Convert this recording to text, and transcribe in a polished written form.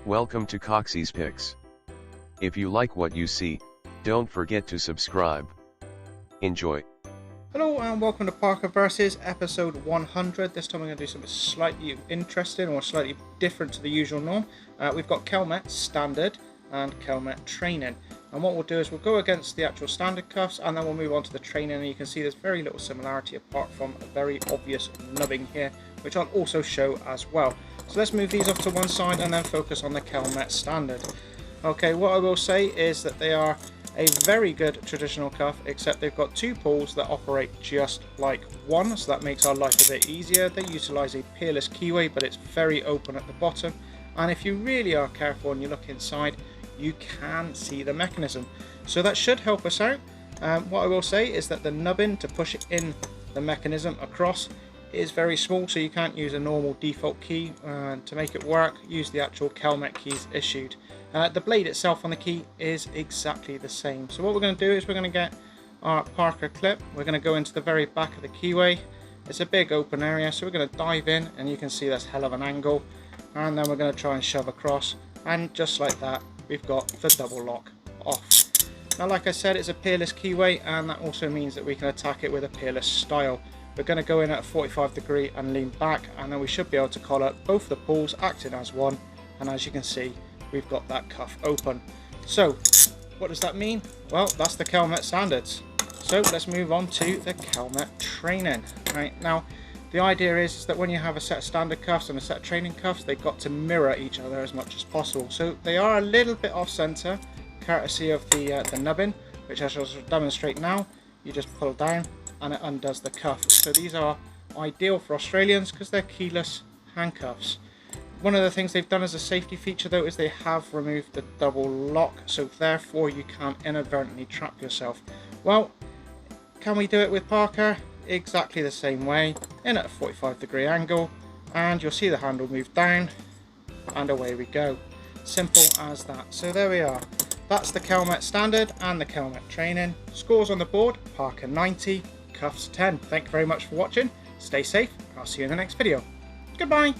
Welcome to Coxie's Picks. If you like what you see, don't forget to subscribe. Enjoy. Hello and welcome to Parker Versus episode 100. This time we're going to do something slightly interesting or slightly different to the usual norm. We've got Kel-Met Standard and Kel-Met Training. And what we'll do is we'll go against the actual standard cuffs and then we'll move on to the training, and you can see there's very little similarity apart from a very obvious nubbing here, which I'll also show as well. So let's move these off to one side and then focus on the Kel-Met Standard. Okay, what I will say is that they are a very good traditional cuff, except they've got two pulls that operate just like one, so that makes our life a bit easier. They utilise a peerless keyway, but it's very open at the bottom, and if you really are careful and you look inside, you can see the mechanism, so that should help us out. What I will say is that the nubbin to push it in the mechanism across is very small, so you can't use a normal default key to make it work. Use the actual Kel-Met keys issued. The blade itself on the key is exactly the same. So what we're going to do is we're going to get our Parker clip. We're going to go into the very back of the keyway. It's a big open area, so we're going to dive in, and you can see that's hell of an angle. And then we're going to try and shove across, and just like that, we've got the double lock off. Now, like I said, it's a peerless keyway, and that also means that we can attack it with a peerless style. We're going to go in at a 45 degree and lean back, and then we should be able to collar both the pulls acting as one, and as you can see, we've got that cuff open. So what does that mean? Well, that's the Kel-Met standards. So let's move on to the Kel-Met training. Right, now the idea is that when you have a set of standard cuffs and a set of training cuffs, they've got to mirror each other as much as possible. So they are a little bit off center, courtesy of the nubbin, which I shall demonstrate now. You just pull down and it undoes the cuff. So these are ideal for Australians because they're keyless handcuffs. One of the things they've done as a safety feature though is they have removed the double lock, so therefore you can't inadvertently trap yourself. Well, can we do it with Parker? Exactly the same way, in at a 45 degree angle, and you'll see the handle move down, and away we go. Simple as that. So there we are. That's the Kel-Met standard and the Kel-Met training. Scores on the board: Parker 90, cuffs 10. Thank you very much for watching. Stay safe. I'll see you in the next video. Goodbye.